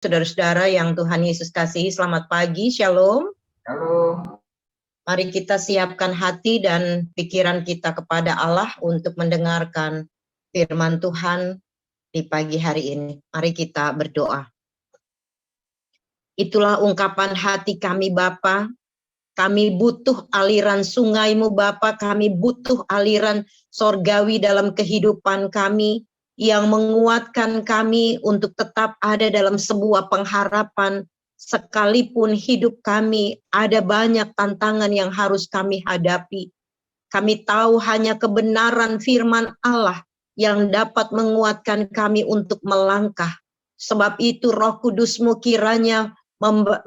Saudara-saudara yang Tuhan Yesus kasihi, selamat pagi, shalom. Halo. Mari kita siapkan hati dan pikiran kita kepada Allah untuk mendengarkan firman Tuhan di pagi hari ini. Mari kita berdoa. Itulah ungkapan hati kami Bapa. Kami butuh aliran sungai-Mu Bapa, kami butuh aliran sorgawi dalam kehidupan kami, yang menguatkan kami untuk tetap ada dalam sebuah pengharapan, sekalipun hidup kami ada banyak tantangan yang harus kami hadapi. Kami tahu hanya kebenaran firman Allah yang dapat menguatkan kami untuk melangkah. Sebab itu Roh Kudus-Mu kiranya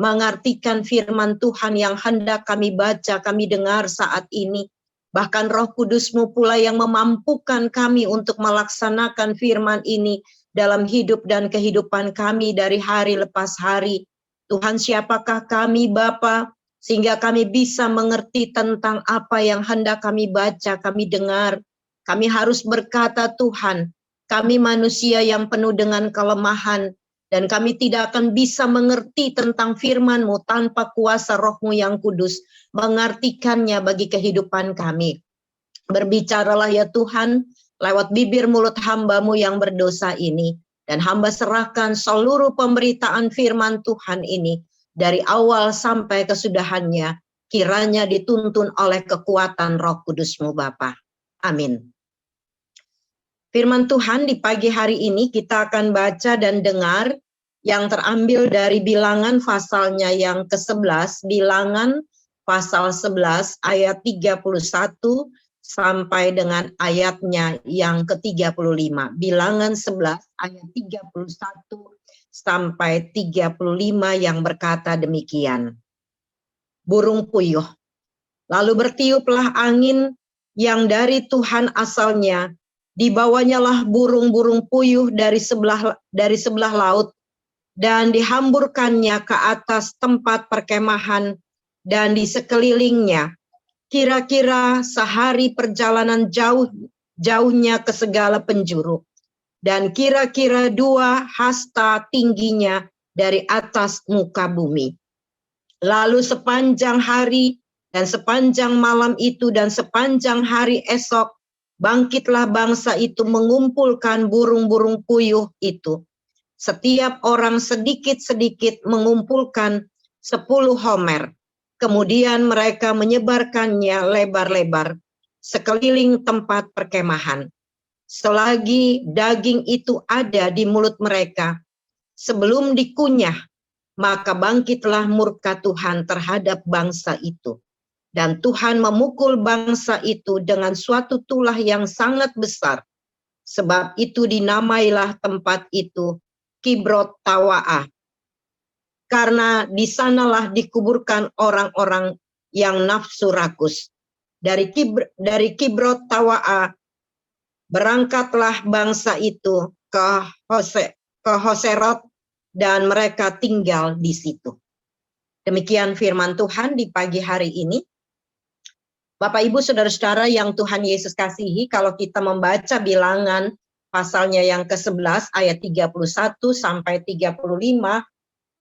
mengartikan firman Tuhan yang hendak kami baca, kami dengar saat ini. Bahkan Roh Kudus-Mu pula yang memampukan kami untuk melaksanakan firman ini dalam hidup dan kehidupan kami dari hari lepas hari. Tuhan, siapakah kami Bapa, sehingga kami bisa mengerti tentang apa yang hendak kami baca, kami dengar. Kami harus berkata, Tuhan, kami manusia yang penuh dengan kelemahan, dan kami tidak akan bisa mengerti tentang firman-Mu tanpa kuasa Roh-Mu yang kudus, mengartikannya bagi kehidupan kami. Berbicaralah ya Tuhan, lewat bibir mulut hamba-Mu yang berdosa ini, dan hamba serahkan seluruh pemberitaan firman Tuhan ini, dari awal sampai kesudahannya, kiranya dituntun oleh kekuatan Roh Kudus-Mu Bapa. Amin. Firman Tuhan di pagi hari ini kita akan baca dan dengar yang terambil dari Bilangan pasalnya yang ke-11, Bilangan pasal 11 ayat 31 sampai dengan ayatnya yang ke-35. Bilangan 11 ayat 31 sampai 35 yang berkata demikian. Burung puyuh. Lalu bertiuplah angin yang dari Tuhan asalnya, dibawanyalah burung-burung puyuh dari sebelah laut, dan dihamburkannya ke atas tempat perkemahan dan di sekelilingnya, kira-kira sehari perjalanan jauhnya ke segala penjuru, dan kira-kira 2 hasta tingginya dari atas muka bumi. Lalu sepanjang hari dan sepanjang malam itu dan sepanjang hari esok, bangkitlah bangsa itu mengumpulkan burung-burung puyuh itu. Setiap orang sedikit-sedikit mengumpulkan 10 homer. Kemudian mereka menyebarkannya lebar-lebar sekeliling tempat perkemahan. Selagi daging itu ada di mulut mereka, sebelum dikunyah, maka bangkitlah murka Tuhan terhadap bangsa itu. Dan Tuhan memukul bangsa itu dengan suatu tulah yang sangat besar. Sebab itu dinamailah tempat itu Kibrot Tawa'ah. Karena di sanalah dikuburkan orang-orang yang nafsu rakus. Dari Kibrot Tawa'ah berangkatlah bangsa itu ke Hoserot, dan mereka tinggal di situ. Demikian firman Tuhan di pagi hari ini. Bapak Ibu Saudara-saudara yang Tuhan Yesus kasihi, kalau kita membaca Bilangan pasalnya yang ke-11 ayat 31 sampai 35,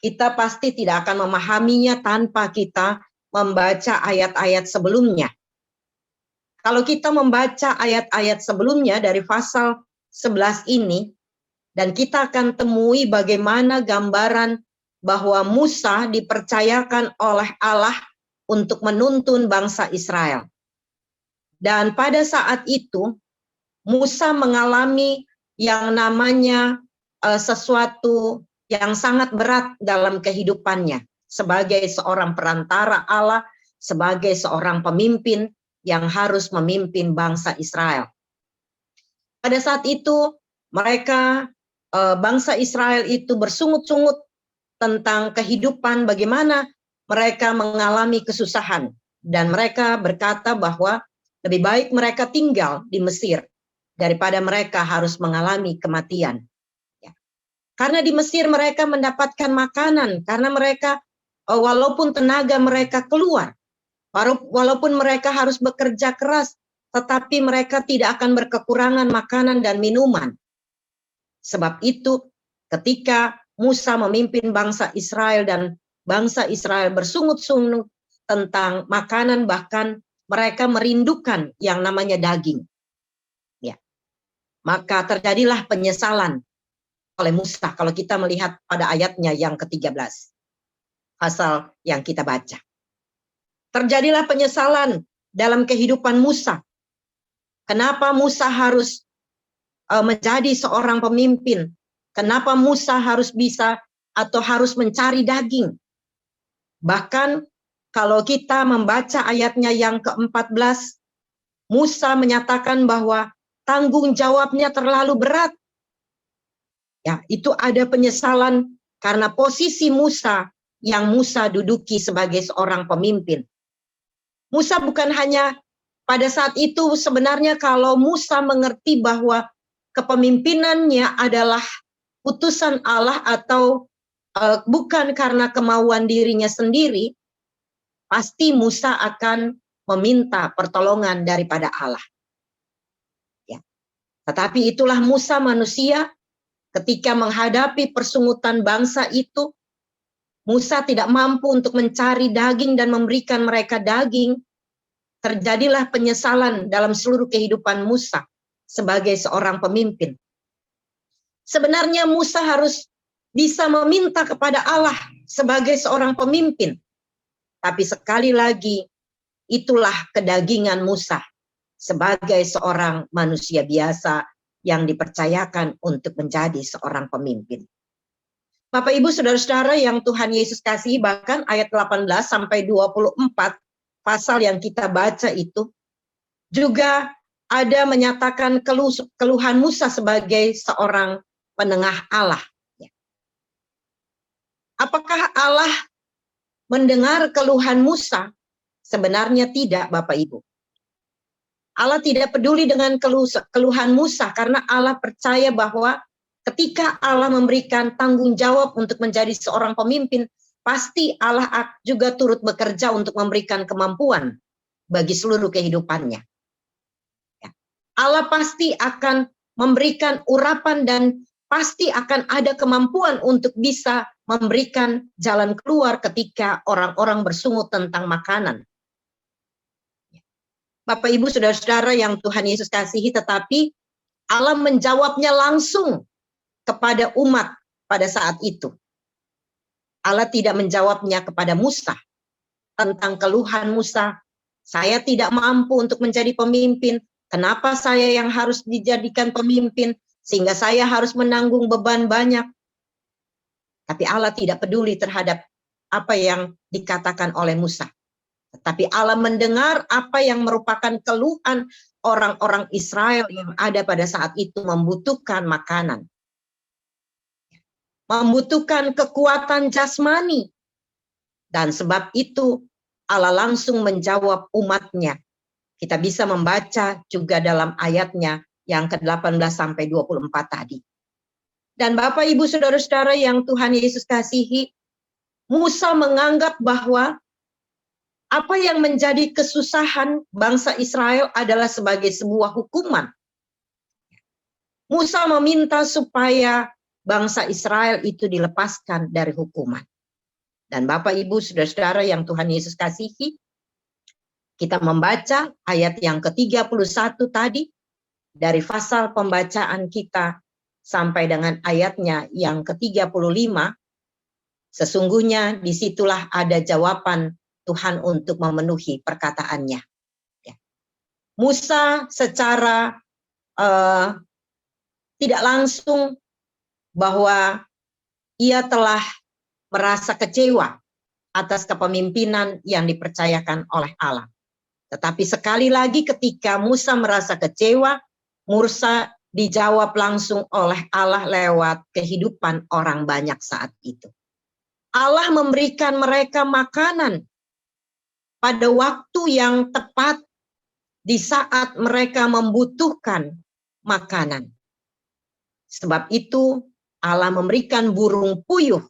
kita pasti tidak akan memahaminya tanpa kita membaca ayat-ayat sebelumnya. Kalau kita membaca ayat-ayat sebelumnya dari pasal 11 ini, dan kita akan temui bagaimana gambaran bahwa Musa dipercayakan oleh Allah untuk menuntun bangsa Israel. Dan pada saat itu, Musa mengalami yang namanya sesuatu yang sangat berat dalam kehidupannya. Sebagai seorang perantara Allah, sebagai seorang pemimpin yang harus memimpin bangsa Israel. Pada saat itu, bangsa Israel itu bersungut-sungut tentang kehidupan, bagaimana mereka mengalami kesusahan. Dan mereka berkata bahwa lebih baik mereka tinggal di Mesir daripada mereka harus mengalami kematian. Ya. Karena di Mesir mereka mendapatkan makanan, karena mereka walaupun tenaga mereka keluar, walaupun mereka harus bekerja keras, tetapi mereka tidak akan berkekurangan makanan dan minuman. Sebab itu ketika Musa memimpin bangsa Israel dan bangsa Israel bersungut-sungut tentang makanan, bahkan mereka merindukan yang namanya daging. Ya. Maka terjadilah penyesalan oleh Musa kalau kita melihat pada ayatnya yang ke-13. Pasal yang kita baca. Terjadilah penyesalan dalam kehidupan Musa. Kenapa Musa harus menjadi seorang pemimpin? Kenapa Musa harus bisa atau harus mencari daging? Bahkan kalau kita membaca ayatnya yang ke-14, Musa menyatakan bahwa tanggung jawabnya terlalu berat. Ya, itu ada penyesalan karena posisi Musa yang Musa duduki sebagai seorang pemimpin. Musa bukan hanya pada saat itu, sebenarnya kalau Musa mengerti bahwa kepemimpinannya adalah putusan Allah atau bukan karena kemauan dirinya sendiri, pasti Musa akan meminta pertolongan daripada Allah. Ya. Tetapi itulah Musa manusia. Ketika menghadapi persungutan bangsa itu, Musa tidak mampu untuk mencari daging dan memberikan mereka daging. Terjadilah penyesalan dalam seluruh kehidupan Musa sebagai seorang pemimpin. Sebenarnya Musa harus bisa meminta kepada Allah sebagai seorang pemimpin. Tapi sekali lagi, itulah kedagingan Musa sebagai seorang manusia biasa yang dipercayakan untuk menjadi seorang pemimpin. Bapak Ibu Saudara-saudara yang Tuhan Yesus kasihi, bahkan ayat 18 sampai 24 pasal yang kita baca itu juga ada menyatakan keluhan Musa sebagai seorang penengah Allah. Apakah Allah mendengar keluhan Musa? Sebenarnya tidak, Bapak Ibu. Allah tidak peduli dengan keluhan Musa karena Allah percaya bahwa ketika Allah memberikan tanggung jawab untuk menjadi seorang pemimpin, pasti Allah juga turut bekerja untuk memberikan kemampuan bagi seluruh kehidupannya. Allah pasti akan memberikan urapan dan pasti akan ada kemampuan untuk bisa memberikan jalan keluar ketika orang-orang bersungut tentang makanan. Bapak Ibu Saudara-saudara yang Tuhan Yesus kasihi, tetapi Allah menjawabnya langsung kepada umat pada saat itu. Allah tidak menjawabnya kepada Musa tentang keluhan Musa. Saya tidak mampu untuk menjadi pemimpin. Kenapa saya yang harus dijadikan pemimpin sehingga saya harus menanggung beban banyak? Tapi Allah tidak peduli terhadap apa yang dikatakan oleh Musa. Tetapi Allah mendengar apa yang merupakan keluhan orang-orang Israel yang ada pada saat itu membutuhkan makanan. Membutuhkan kekuatan jasmani. Dan sebab itu Allah langsung menjawab umatnya. Kita bisa membaca juga dalam ayatnya yang ke-18 sampai 24 tadi. Dan Bapak Ibu Saudara-saudara yang Tuhan Yesus kasihi, Musa menganggap bahwa apa yang menjadi kesusahan bangsa Israel adalah sebagai sebuah hukuman. Musa meminta supaya bangsa Israel itu dilepaskan dari hukuman. Dan Bapak Ibu Saudara-saudara yang Tuhan Yesus kasihi, kita membaca ayat yang ke-31 tadi dari pasal pembacaan kita sampai dengan ayatnya yang ke-35. Sesungguhnya disitulah ada jawaban Tuhan untuk memenuhi perkataannya. Musa secara tidak langsung bahwa ia telah merasa kecewa atas kepemimpinan yang dipercayakan oleh Allah. Tetapi sekali lagi ketika Musa merasa kecewa, Musa dijawab langsung oleh Allah lewat kehidupan orang banyak saat itu. Allah memberikan mereka makanan pada waktu yang tepat di saat mereka membutuhkan makanan. Sebab itu Allah memberikan burung puyuh.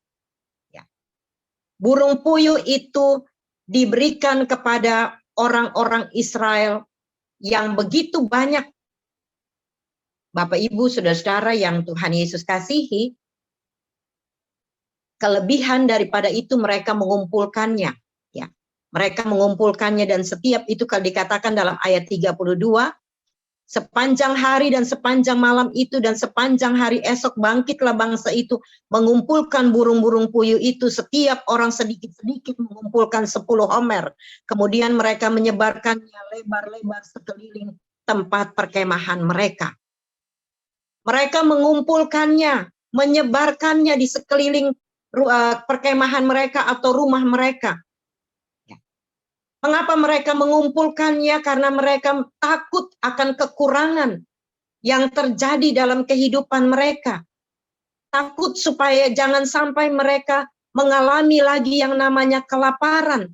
Burung puyuh itu diberikan kepada orang-orang Israel yang begitu banyak. Bapak Ibu Saudara-saudara yang Tuhan Yesus kasihi, kelebihan daripada itu mereka mengumpulkannya. Ya, mereka mengumpulkannya dan setiap itu kalau dikatakan dalam ayat 32, sepanjang hari dan sepanjang malam itu dan sepanjang hari esok bangkitlah bangsa itu mengumpulkan burung-burung puyuh itu, setiap orang sedikit-sedikit mengumpulkan 10 homer. Kemudian mereka menyebarkannya lebar-lebar sekeliling tempat perkemahan mereka. Mereka mengumpulkannya, menyebarkannya di sekeliling perkemahan mereka atau rumah mereka. Mengapa mereka mengumpulkannya? Karena mereka takut akan kekurangan yang terjadi dalam kehidupan mereka. Takut supaya jangan sampai mereka mengalami lagi yang namanya kelaparan.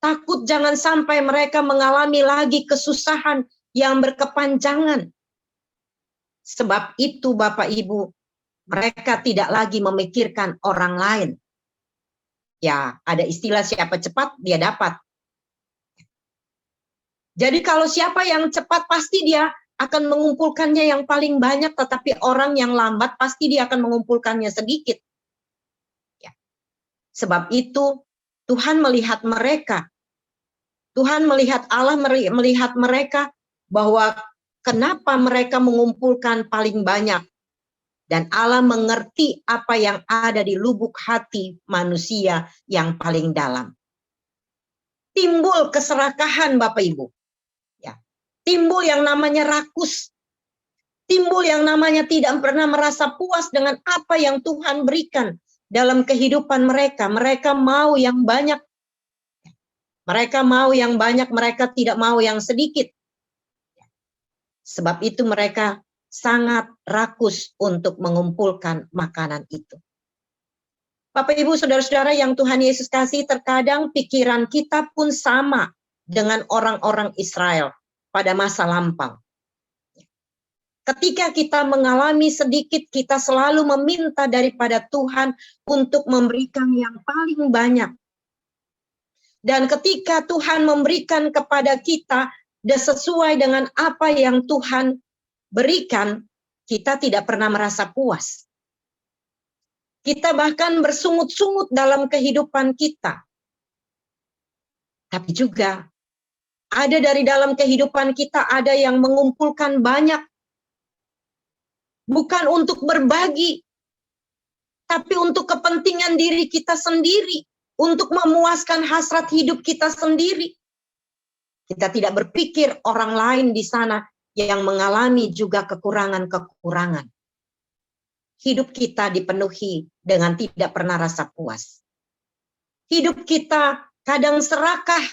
Takut jangan sampai mereka mengalami lagi kesusahan yang berkepanjangan. Sebab itu Bapak Ibu, mereka tidak lagi memikirkan orang lain. Ya, ada istilah siapa cepat dia dapat. Jadi kalau siapa yang cepat pasti dia akan mengumpulkannya yang paling banyak, tetapi orang yang lambat pasti dia akan mengumpulkannya sedikit. Ya. Sebab itu Tuhan melihat mereka. Tuhan melihat Allah melihat mereka bahwa kenapa mereka mengumpulkan paling banyak. Dan Allah mengerti apa yang ada di lubuk hati manusia yang paling dalam. Timbul keserakahan Bapak Ibu. Timbul yang namanya rakus. Timbul yang namanya tidak pernah merasa puas dengan apa yang Tuhan berikan dalam kehidupan mereka. Mereka mau yang banyak. Mereka mau yang banyak, mereka tidak mau yang sedikit. Sebab itu mereka sangat rakus untuk mengumpulkan makanan itu. Bapak Ibu Saudara-saudara yang Tuhan Yesus kasih, terkadang pikiran kita pun sama dengan orang-orang Israel pada masa lampau. Ketika kita mengalami sedikit, kita selalu meminta daripada Tuhan untuk memberikan yang paling banyak. Dan ketika Tuhan memberikan kepada kita sesuai dengan apa yang Tuhan berikan, kita tidak pernah merasa puas. Kita bahkan bersungut-sungut dalam kehidupan kita. Tapi juga ada dari dalam kehidupan kita, ada yang mengumpulkan banyak. Bukan untuk berbagi, tapi untuk kepentingan diri kita sendiri. Untuk memuaskan hasrat hidup kita sendiri. Kita tidak berpikir orang lain di sana yang mengalami juga kekurangan-kekurangan. Hidup kita dipenuhi dengan tidak pernah rasa puas. Hidup kita kadang serakah.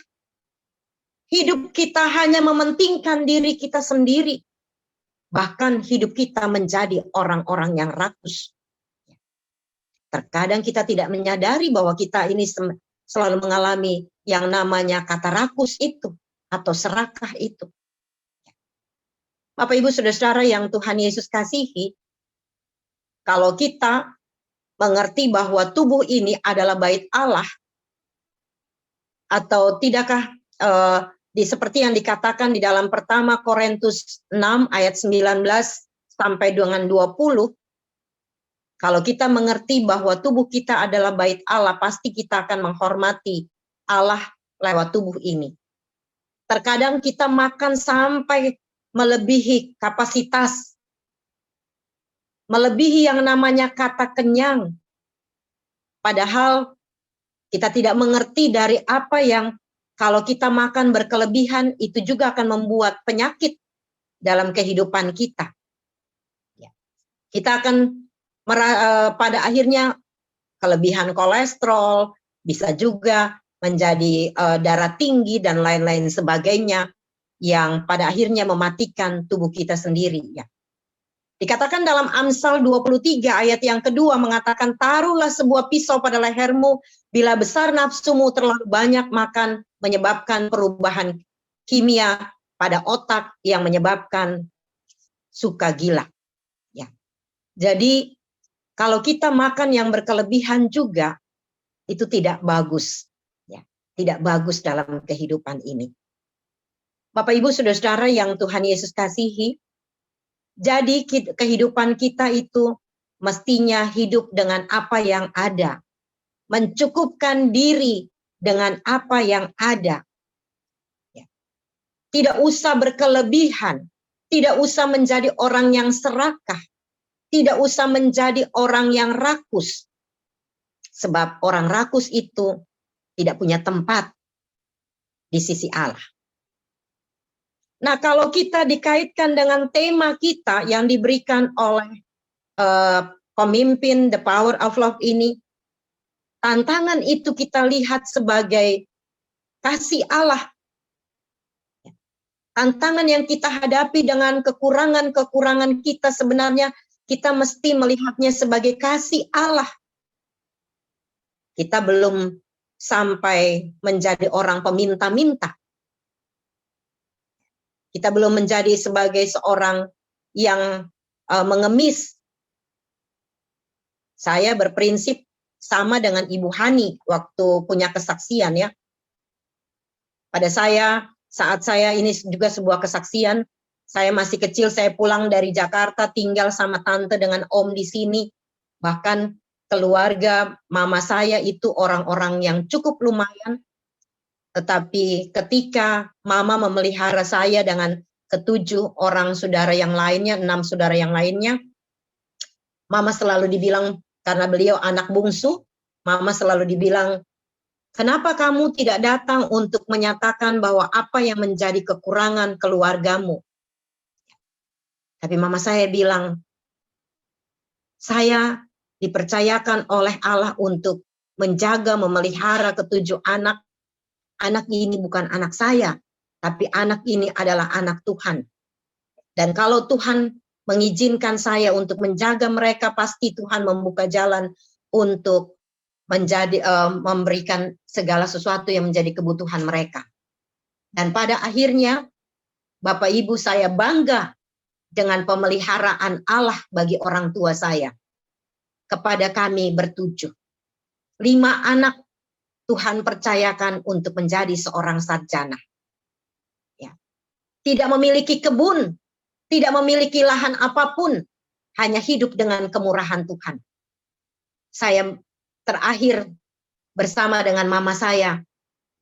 Hidup kita hanya mementingkan diri kita sendiri. Bahkan hidup kita menjadi orang-orang yang rakus. Terkadang kita tidak menyadari bahwa kita ini selalu mengalami yang namanya kata rakus itu. Atau serakah itu. Bapak Ibu Saudara-saudara yang Tuhan Yesus kasihi. Kalau kita mengerti bahwa tubuh ini adalah bait Allah. Atau tidakkah seperti yang dikatakan di dalam pertama Korintus 6 ayat 19 sampai dengan 20. Kalau kita mengerti bahwa tubuh kita adalah bait Allah, pasti kita akan menghormati Allah lewat tubuh ini. Terkadang kita makan sampai melebihi kapasitas. Melebihi yang namanya kata kenyang. Padahal kita tidak mengerti dari apa yang kalau kita makan berkelebihan itu juga akan membuat penyakit dalam kehidupan kita. Kita akan pada akhirnya kelebihan kolesterol, bisa juga menjadi darah tinggi dan lain-lain sebagainya yang pada akhirnya mematikan tubuh kita sendiri. Ya. Dikatakan dalam Amsal 23 ayat yang kedua mengatakan, taruhlah sebuah pisau pada lehermu, bila besar nafsumu terlalu banyak makan, menyebabkan perubahan kimia pada otak yang menyebabkan suka gila. Ya. Jadi kalau kita makan yang berkelebihan juga, itu tidak bagus. Ya, tidak bagus dalam kehidupan ini. Bapak Ibu Saudara-saudara yang Tuhan Yesus kasihi, jadi kehidupan kita itu mestinya hidup dengan apa yang ada. mencukupkan diri dengan apa yang ada. Ya. Tidak usah berkelebihan, tidak usah menjadi orang yang serakah, tidak usah menjadi orang yang rakus. Sebab orang rakus itu tidak punya tempat di sisi Allah. Nah, kalau kita dikaitkan dengan tema kita yang diberikan oleh pemimpin The Power of Love ini, tantangan itu kita lihat sebagai kasih Allah. Tantangan yang kita hadapi dengan kekurangan-kekurangan kita, sebenarnya kita mesti melihatnya sebagai kasih Allah. Kita belum sampai menjadi orang peminta-minta. Kita belum menjadi sebagai seorang yang mengemis. Saya berprinsip sama dengan Ibu Hani waktu punya kesaksian ya. Pada saya, saat saya ini juga sebuah kesaksian, saya masih kecil, saya pulang dari Jakarta, tinggal sama tante dengan om di sini. Bahkan keluarga mama saya itu orang-orang yang cukup lumayan. Tetapi ketika mama memelihara saya dengan ke-7 orang saudara yang lainnya, 6 saudara yang lainnya, mama selalu dibilang, karena beliau anak bungsu, mama selalu dibilang, kenapa kamu tidak datang untuk menyatakan bahwa apa yang menjadi kekurangan keluargamu? Tapi mama saya bilang, saya dipercayakan oleh Allah untuk menjaga, memelihara ke-7 anak. Anak ini bukan anak saya, tapi anak ini adalah anak Tuhan. Dan kalau Tuhan mengizinkan saya untuk menjaga mereka, pasti Tuhan membuka jalan untuk memberikan segala sesuatu yang menjadi kebutuhan mereka. Dan pada akhirnya, Bapak Ibu, saya bangga dengan pemeliharaan Allah bagi orang tua saya. Kepada kami ber-7. 5 anak Tuhan percayakan untuk menjadi seorang sarjana. Ya. Tidak memiliki kebun, tidak memiliki lahan apapun, hanya hidup dengan kemurahan Tuhan. Saya terakhir bersama dengan mama saya,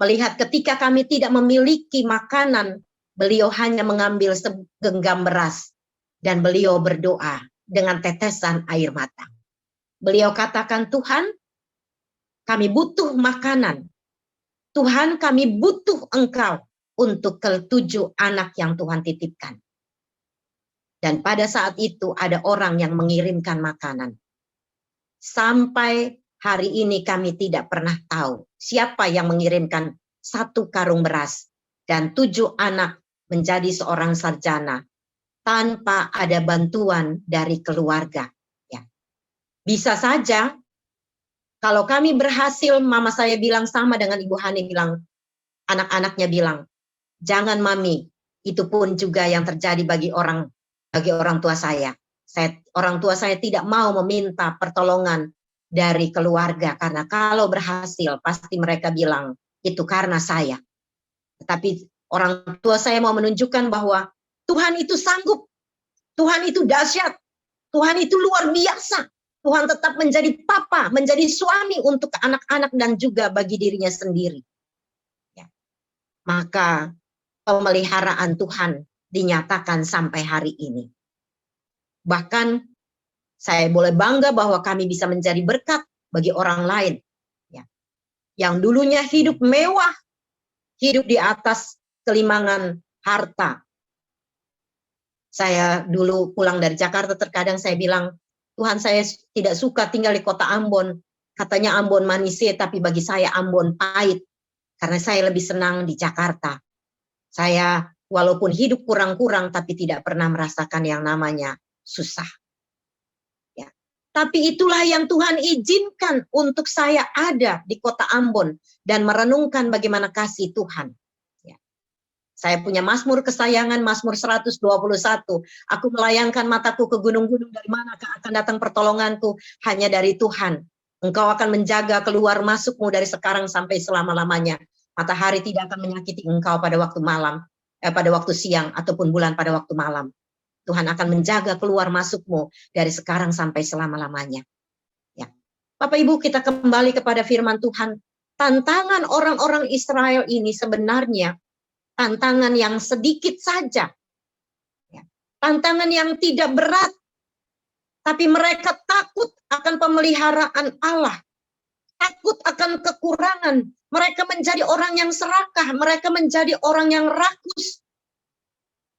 melihat ketika kami tidak memiliki makanan, beliau hanya mengambil segenggam beras, dan beliau berdoa dengan tetesan air mata. Beliau katakan, Tuhan, kami butuh makanan. Tuhan, kami butuh Engkau untuk ke-7 anak yang Tuhan titipkan. Dan pada saat itu ada orang yang mengirimkan makanan. Sampai hari ini kami tidak pernah tahu siapa yang mengirimkan 1 karung beras dan 7 anak menjadi seorang sarjana tanpa ada bantuan dari keluarga. Ya. Bisa saja kalau kami berhasil, mama saya bilang sama dengan Ibu Hani bilang, anak-anaknya bilang, jangan mami, itu pun juga yang terjadi bagi orang tua saya. Orang tua saya tidak mau meminta pertolongan dari keluarga, karena kalau berhasil pasti mereka bilang, itu karena saya. Tetapi orang tua saya mau menunjukkan bahwa Tuhan itu sanggup, Tuhan itu dahsyat, Tuhan itu luar biasa. Tuhan tetap menjadi papa, menjadi suami untuk anak-anak dan juga bagi dirinya sendiri. Ya. Maka pemeliharaan Tuhan dinyatakan sampai hari ini. Bahkan saya boleh bangga bahwa kami bisa menjadi berkat bagi orang lain. Ya. Yang dulunya hidup mewah, hidup di atas kelimangan harta. Saya dulu pulang dari Jakarta, terkadang saya bilang, Tuhan, saya tidak suka tinggal di kota Ambon. Katanya Ambon manis, tapi bagi saya Ambon pahit. Karena saya lebih senang di Jakarta. Saya walaupun hidup kurang-kurang, tapi tidak pernah merasakan yang namanya susah. Ya. Tapi itulah yang Tuhan izinkan untuk saya ada di kota Ambon dan merenungkan bagaimana kasih Tuhan. Saya punya Mazmur kesayangan, Mazmur 121. Aku melayangkan mataku ke gunung-gunung, dari manakah akan datang pertolonganku? Hanya dari Tuhan. Engkau akan menjaga keluar masukmu dari sekarang sampai selama-lamanya. Matahari tidak akan menyakiti engkau pada waktu malam, pada waktu siang, ataupun bulan pada waktu malam. Tuhan akan menjaga keluar masukmu dari sekarang sampai selama-lamanya. Ya. Bapak Ibu, kita kembali kepada firman Tuhan. Tantangan orang-orang Israel ini sebenarnya tantangan yang sedikit saja. Tantangan yang tidak berat. Tapi mereka takut akan pemeliharaan Allah. Takut akan kekurangan. Mereka menjadi orang yang serakah. Mereka menjadi orang yang rakus.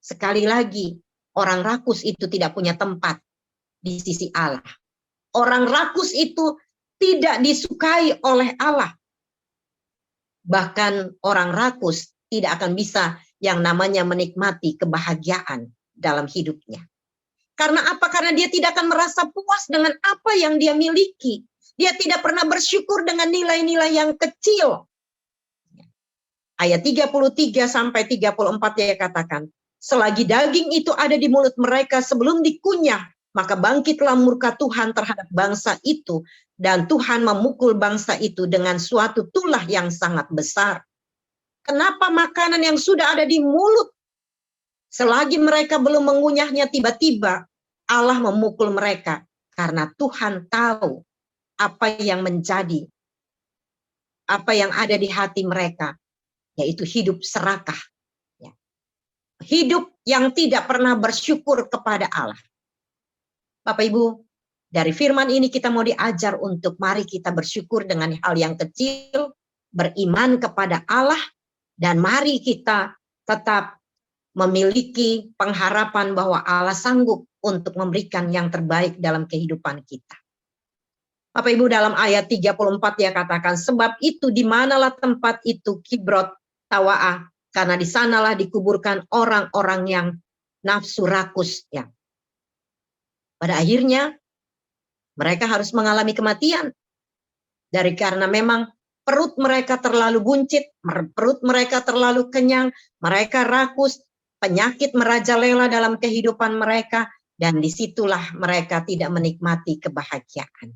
Sekali lagi, orang rakus itu tidak punya tempat di sisi Allah. Orang rakus itu tidak disukai oleh Allah. Bahkan orang rakus tidak akan bisa yang namanya menikmati kebahagiaan dalam hidupnya. Karena apa? Karena dia tidak akan merasa puas dengan apa yang dia miliki. Dia tidak pernah bersyukur dengan nilai-nilai yang kecil. Ayat 33 sampai 34 dia katakan, selagi daging itu ada di mulut mereka sebelum dikunyah, maka bangkitlah murka Tuhan terhadap bangsa itu, dan Tuhan memukul bangsa itu dengan suatu tulah yang sangat besar. Kenapa makanan yang sudah ada di mulut, selagi mereka belum mengunyahnya, tiba-tiba Allah memukul mereka, karena Tuhan tahu apa yang menjadi, apa yang ada di hati mereka, yaitu hidup serakah. Hidup yang tidak pernah bersyukur kepada Allah. Bapak Ibu, dari firman ini kita mau diajar untuk mari kita bersyukur dengan hal yang kecil, beriman kepada Allah, dan mari kita tetap memiliki pengharapan bahwa Allah sanggup untuk memberikan yang terbaik dalam kehidupan kita. Bapak Ibu, dalam ayat 34 dia katakan, sebab itu di manalah tempat itu Kibrot Tawa'ah, karena di sanalah dikuburkan orang-orang yang nafsu rakus. Ya. Pada akhirnya mereka harus mengalami kematian. Karena memang perut mereka terlalu buncit, perut mereka terlalu kenyang, mereka rakus, penyakit merajalela dalam kehidupan mereka, dan disitulah mereka tidak menikmati kebahagiaan.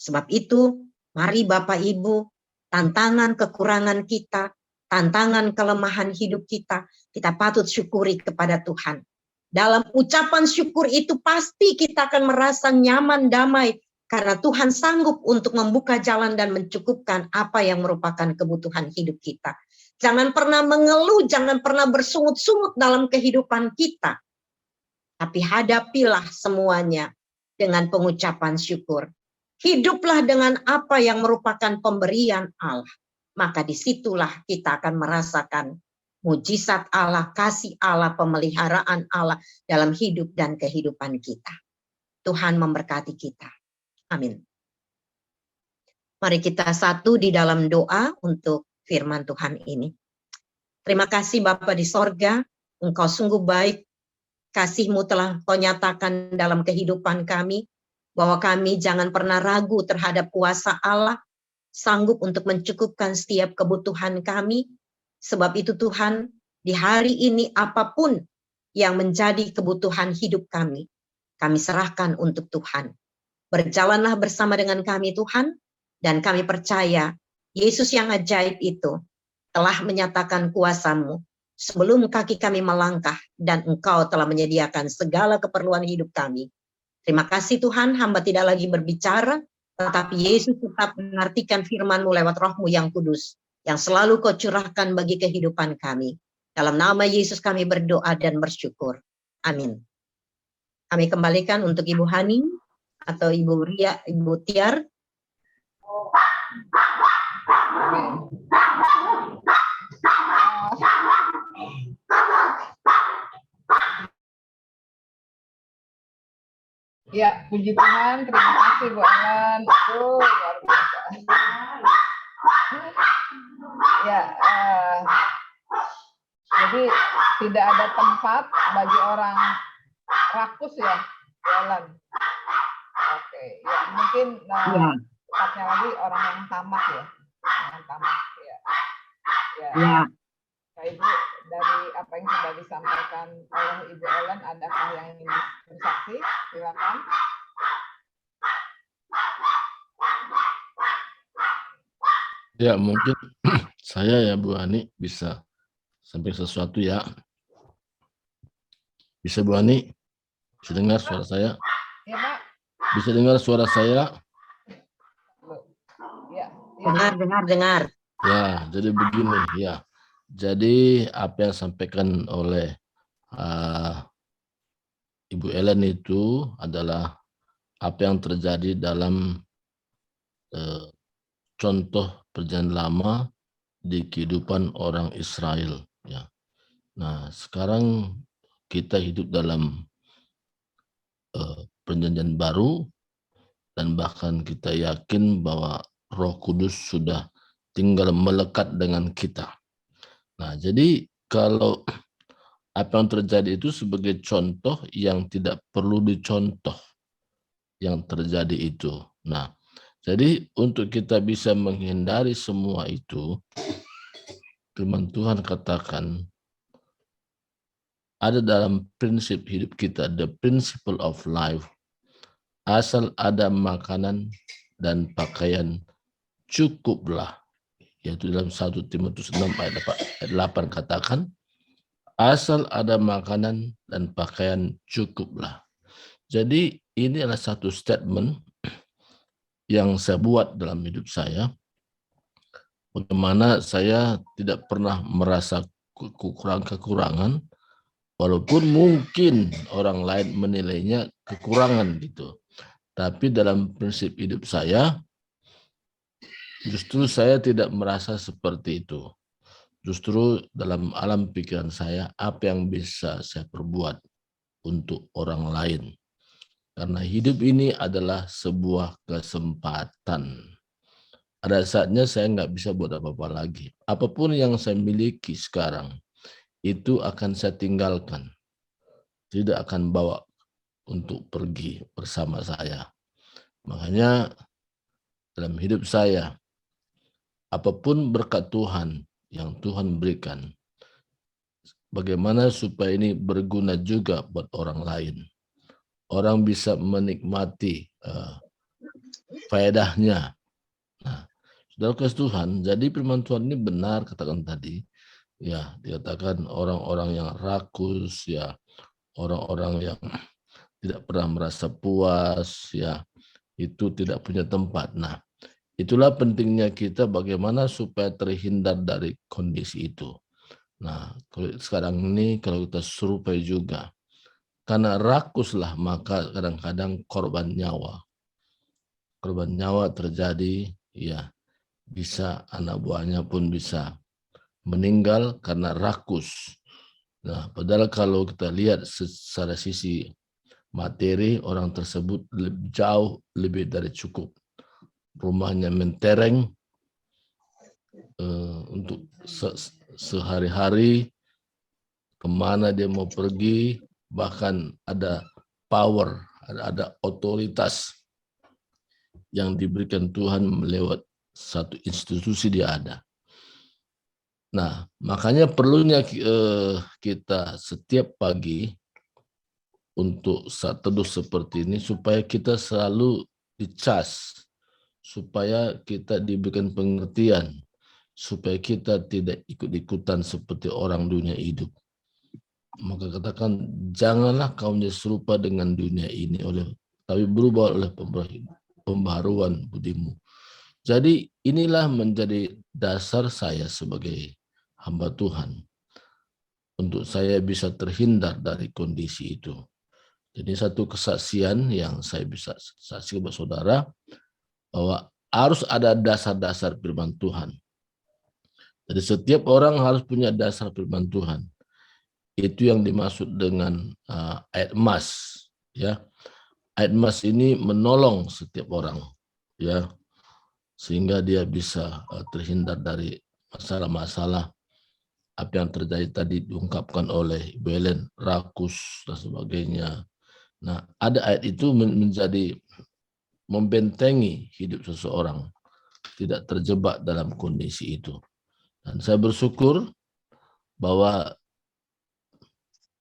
Sebab itu, mari Bapak Ibu, tantangan kekurangan kita, tantangan kelemahan hidup kita patut syukuri kepada Tuhan. Dalam ucapan syukur itu pasti kita akan merasa nyaman, damai, karena Tuhan sanggup untuk membuka jalan dan mencukupkan apa yang merupakan kebutuhan hidup kita. Jangan pernah mengeluh, jangan pernah bersungut-sungut dalam kehidupan kita. Tapi hadapilah semuanya dengan pengucapan syukur. Hiduplah dengan apa yang merupakan pemberian Allah. Maka disitulah kita akan merasakan mujizat Allah, kasih Allah, pemeliharaan Allah dalam hidup dan kehidupan kita. Tuhan memberkati kita. Amin. Mari kita satu di dalam doa untuk firman Tuhan ini. Terima kasih Bapa di sorga, Engkau sungguh baik, kasih-Mu telah Kau nyatakan dalam kehidupan kami, bahwa kami jangan pernah ragu terhadap kuasa Allah, sanggup untuk mencukupkan setiap kebutuhan kami. Sebab itu Tuhan, di hari ini apapun yang menjadi kebutuhan hidup kami serahkan untuk Tuhan. Berjalanlah bersama dengan kami Tuhan, dan kami percaya Yesus yang ajaib itu telah menyatakan kuasa-Mu sebelum kaki kami melangkah, dan Engkau telah menyediakan segala keperluan hidup kami. Terima kasih Tuhan, hamba tidak lagi berbicara, tetapi Yesus tetap mengartikan firman-Mu lewat Roh-Mu yang kudus, yang selalu Kau curahkan bagi kehidupan kami. Dalam nama Yesus kami berdoa dan bersyukur. Amin. Kami kembalikan untuk Ibu Hani, atau Ibu Ria, Ibu Tiar. Ya, puji Tuhan, terima kasih Bu Ellen, itu luar biasa. Ya, jadi tidak ada tempat bagi orang rakus ya, Bu Ellen. Oke, ya mungkin tepatnya lagi orang yang tamak ya, yang tamak ya. Ya. Kak Ibu, dari apa yang sudah disampaikan oleh Ibu Ellen, adakah yang ingin bersaksi? Silakan. Ya, mungkin saya ya Bu Hani bisa sampai sesuatu ya. Bisa Bu Hani? Bisa dengar suara saya? Ya Pak. Bisa dengar suara saya? Dengar. Ya, jadi begini ya. Jadi apa yang disampaikan oleh Ibu Ellen itu adalah apa yang terjadi dalam contoh perjanjian lama di kehidupan orang Israel. Ya. Nah, sekarang kita hidup dalam perjanjian baru dan bahkan kita yakin bahwa Roh Kudus sudah tinggal melekat dengan kita. Nah, jadi kalau apa yang terjadi itu sebagai contoh yang tidak perlu dicontoh yang terjadi itu. Nah, jadi untuk kita bisa menghindari semua itu, firman Tuhan katakan ada dalam prinsip hidup kita, the principle of life. Asal ada makanan dan pakaian cukuplah. Yaitu dalam 1 Timotius 6 ayat 8 katakan, asal ada makanan dan pakaian cukuplah. Jadi ini adalah satu statement yang saya buat dalam hidup saya, bagaimana saya tidak pernah merasa kekurangan, walaupun mungkin orang lain menilainya kekurangan gitu. Tapi dalam prinsip hidup saya, justru saya tidak merasa seperti itu. Justru dalam alam pikiran saya, apa yang bisa saya perbuat untuk orang lain. Karena hidup ini adalah sebuah kesempatan. Ada saatnya saya nggak bisa buat apa-apa lagi. Apapun yang saya miliki sekarang, itu akan saya tinggalkan. Tidak akan bawa untuk pergi bersama saya. Makanya dalam hidup saya, apapun berkat Tuhan yang Tuhan berikan, bagaimana supaya ini berguna juga buat orang lain. Orang bisa menikmati faedahnya. Nah, saudara kasih Tuhan, jadi firman Tuhan ini benar katakan tadi, ya dikatakan orang-orang yang rakus, ya orang-orang yang tidak pernah merasa puas, ya itu tidak punya tempat. Nah, itulah pentingnya kita bagaimana supaya terhindar dari kondisi itu. Nah, kalau sekarang ini kalau kita serupai juga, karena rakuslah maka kadang-kadang korban nyawa. Korban nyawa terjadi, ya bisa anak buahnya pun bisa meninggal karena rakus. Nah, padahal kalau kita lihat secara sisi materi, orang tersebut jauh lebih dari cukup. Rumahnya mentereng untuk sehari-hari, kemana dia mau pergi, bahkan ada power, ada otoritas yang diberikan Tuhan lewat satu institusi dia ada. Nah, makanya perlunya kita setiap pagi untuk saat teduh seperti ini supaya kita selalu dicas, supaya kita diberikan pengertian, supaya kita tidak ikut-ikutan seperti orang dunia hidup. Maka katakan, janganlah kamu menjadi serupa dengan dunia ini, tapi berubah oleh pembaharuan budimu. Jadi inilah menjadi dasar saya sebagai hamba Tuhan, untuk saya bisa terhindar dari kondisi itu. Jadi satu kesaksian yang saya bisa saksikan kepada saudara, bahwa harus ada dasar-dasar firman Tuhan. Jadi setiap orang harus punya dasar firman Tuhan. Itu yang dimaksud dengan ayat emas, ya. Ayat emas ini menolong setiap orang, ya, sehingga dia bisa terhindar dari masalah-masalah apa yang terjadi tadi diungkapkan oleh Ibu Ellen, rakus dan sebagainya. Nah, ada ayat itu menjadi membentengi hidup seseorang, tidak terjebak dalam kondisi itu. Dan saya bersyukur bahwa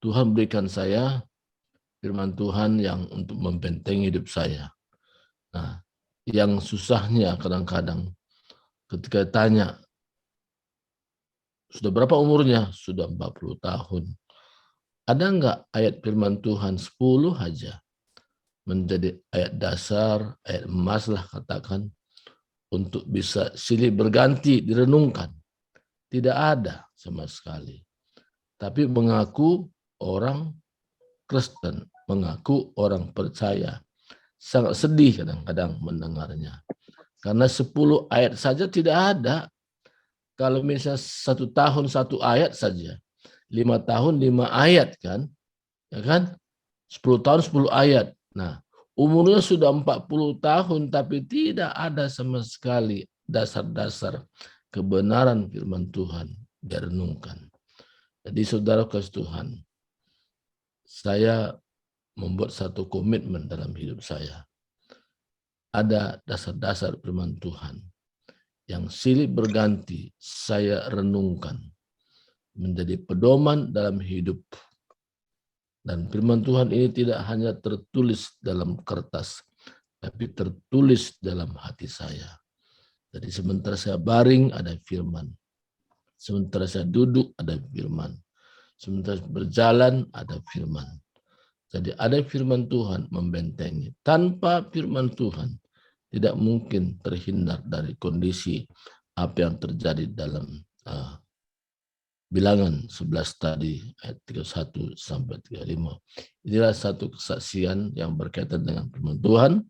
Tuhan berikan saya firman Tuhan yang untuk membentengi hidup saya. Nah, yang susahnya kadang-kadang ketika tanya, sudah berapa umurnya? Sudah 40 tahun. Ada enggak ayat firman Tuhan 10 aja menjadi ayat dasar, ayat emas lah katakan, untuk bisa silih berganti direnungkan. Tidak ada sama sekali. Tapi mengaku orang Kristen, mengaku orang percaya. Sangat sedih kadang-kadang mendengarnya. Karena 10 ayat saja tidak ada. Kalau misalnya 1 tahun 1 ayat saja, 5 tahun 5 ayat kan, ya kan? 10 tahun 10 ayat. Nah, umurnya sudah 40 tahun tapi tidak ada sama sekali dasar-dasar kebenaran firman Tuhan direnungkan. Jadi saudara kasih Tuhan, saya membuat satu komitmen dalam hidup saya. Ada dasar-dasar firman Tuhan yang silih berganti saya renungkan menjadi pedoman dalam hidup. Dan firman Tuhan ini tidak hanya tertulis dalam kertas, tapi tertulis dalam hati saya. Jadi sementara saya baring ada firman. Sementara saya duduk ada firman. Sementara berjalan ada firman. Jadi ada firman Tuhan membentengi. Tanpa firman Tuhan tidak mungkin terhindar dari kondisi apa yang terjadi dalam Bilangan 11 tadi ayat 31 sampai 35. Inilah satu kesaksian yang berkaitan dengan firman Tuhan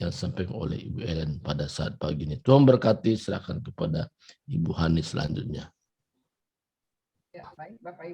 yang disampaikan oleh Ibu Ellen pada saat pagi ini. Tuhan berkati, serahkan kepada Ibu Hani selanjutnya. Ya, baik Bapak Ibu.